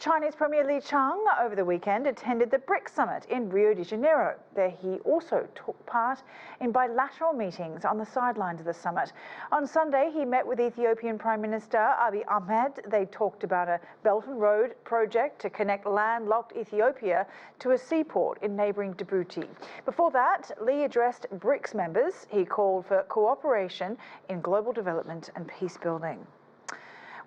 Chinese Premier Li Qiang over the weekend attended the BRICS summit in Rio de Janeiro. There he also took part in bilateral meetings on the sidelines of the summit. On Sunday, he met with Ethiopian Prime Minister Abiy Ahmed. They talked about a Belt and Road project to connect landlocked Ethiopia to a seaport in neighbouring Djibouti. Before that, Li addressed BRICS members. He called for cooperation in global development and peace building.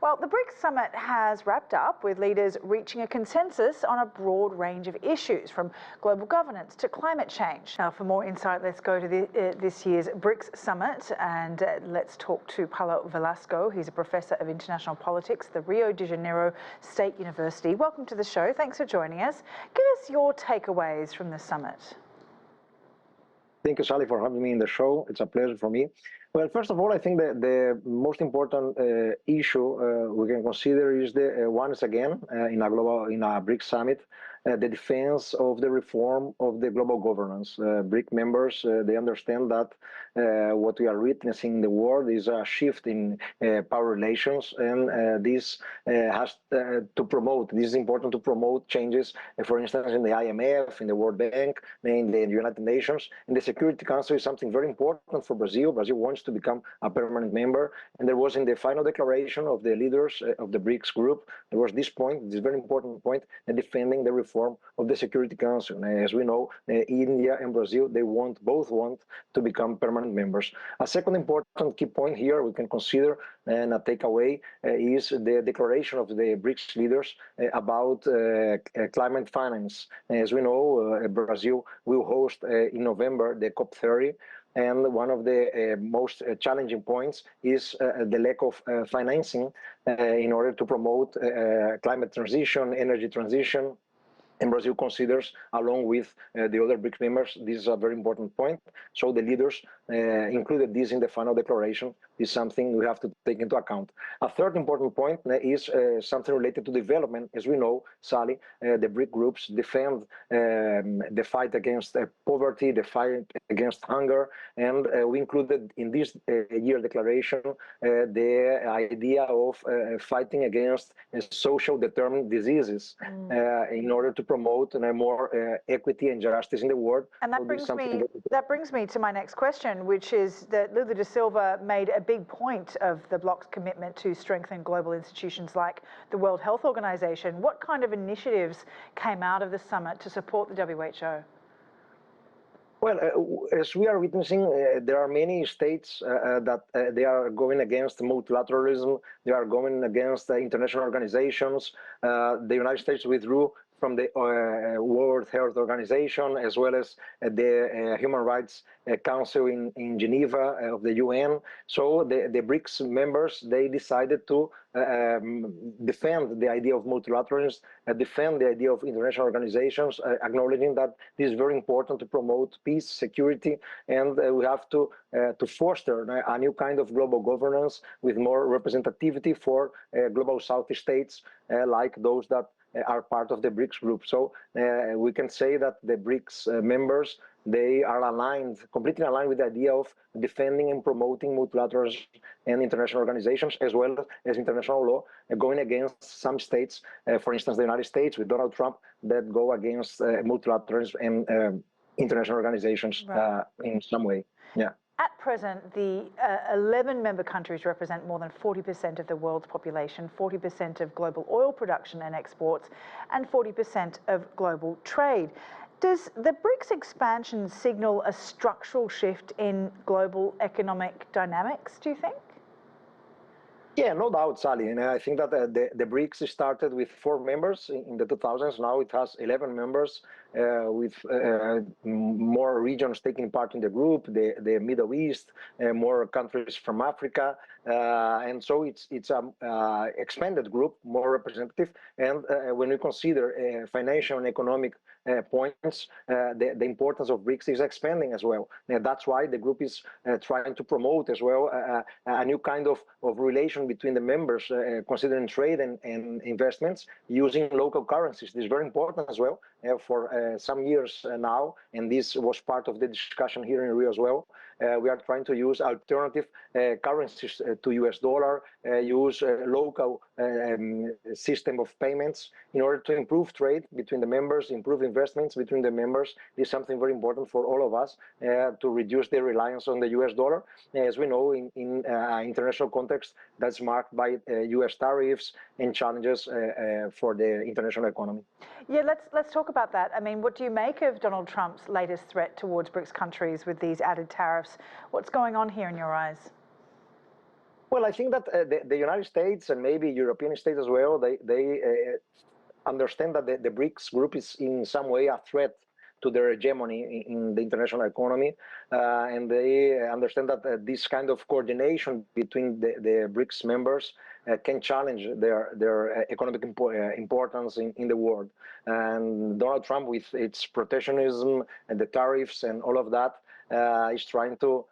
Well, the BRICS summit has wrapped up with leaders reaching a consensus on a broad range of issues, from global governance to climate change. Now, for more insight, let's go to this year's BRICS summit and let's talk to Paulo Velasco. He's a professor of international politics at the Rio de Janeiro State University. Welcome to the show. Thanks for joining us. Give us your takeaways from the summit. Thank you, Sally, for having me in the show. It's a pleasure for me. Well, first of all, I think that the most important issue we can consider is the once again in a BRICS summit, the defense of the reform of the global governance. BRIC members they understand that what we are witnessing in the world is a shift in power relations, and this has to promote. This is important to promote changes, for instance, in the IMF, in the World Bank, in the United Nations. In the Security Council is something very important for Brazil. Brazil wants to become a permanent member, and there was in the final declaration of the leaders of the BRICS group, there was this point, this very important point, defending the reform of the Security Council. As we know, India and Brazil, they both want to become permanent members. A second important key point here we can consider and a takeaway is the declaration of the BRICS leaders about climate finance. As we know, Brazil will host in November the COP30. And one of the most challenging points is the lack of financing in order to promote climate transition, energy transition. And Brazil considers, along with the other BRICS members, this is a very important point. So the leaders included this in the final declaration. This is something we have to take into account. A third important point is something related to development. As we know, Sally, the BRIC groups defend the fight against poverty, the fight against hunger, and we included in this year declaration the idea of fighting against social determined diseases in order to promote more equity and justice in the world. And that brings me to my next question, which is that Lula da Silva made a big point of the bloc's commitment to strengthen global institutions like the World Health Organization. What kind of initiatives came out of the summit to support the WHO? Well, as we are witnessing, there are many states that they are going against multilateralism. They are going against international organizations. The United States withdrew from the World Health Organization, as well as the Human Rights Council in Geneva of the UN. So the BRICS members, they decided to defend the idea of multilateralism, defend the idea of international organizations, acknowledging that this is very important to promote peace, security, and we have to foster a new kind of global governance with more representativity for global South states like those that are part of the BRICS group. So we can say that the BRICS members, they are aligned, completely aligned with the idea of defending and promoting multilateralism and international organizations, as well as international law, going against some states, for instance, the United States with Donald Trump, that go against multilateralism and international organizations in some way. Yeah. At present, the 11 member countries represent more than 40% of the world's population, 40% of global oil production and exports, and 40% of global trade. Does the BRICS expansion signal a structural shift in global economic dynamics, do you think? Yeah, no doubt, Sally. And I think that the BRICS started with 4 members in the 2000s. Now it has 11 members with more regions taking part in the group, the Middle East, more countries from Africa. And so it's an expanded group, more representative. And when we consider financial and economic points, the importance of BRICS is expanding as well. That's why the group is trying to promote as well a new kind of relation between the members, considering trade and investments using local currencies. This is very important as well. for some years now, and this was part of the discussion here in Rio as well. We are trying to use alternative currencies to US dollar, use local system of payments in order to improve trade between the members, improve investments between the members. This is something very important for all of us to reduce the reliance on the US dollar. As we know, in international context, that's marked by US tariffs and challenges for the international economy. Yeah, let's talk about that. I mean, what do you make of Donald Trump's latest threat towards BRICS countries with these added tariffs? What's going on here in your eyes? Well, I think that the United States and maybe European states as well, they understand that the BRICS group is in some way a threat to their hegemony in the international economy, and they understand that this kind of coordination between the BRICS members can challenge their economic importance in the world. And Donald Trump, with its protectionism and the tariffs and all of that, is trying to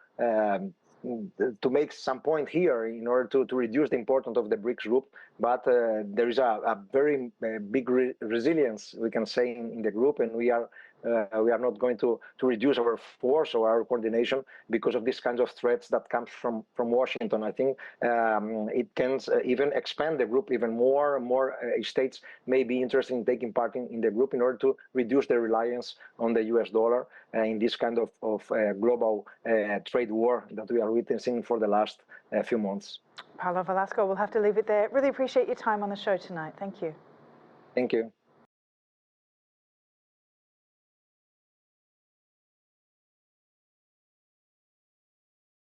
make some point here in order to reduce the importance of the BRICS group. But there is a very big resilience, we can say, in the group, and we are not going to reduce our force or our coordination because of these kinds of threats that comes from Washington. I think it can even expand the group even more. More states may be interested in taking part in the group in order to reduce their reliance on the US dollar in this kind of global trade war that we are witnessing for the last few months. Paulo Velasco, we'll have to leave it there. Really appreciate your time on the show tonight. Thank you. Thank you.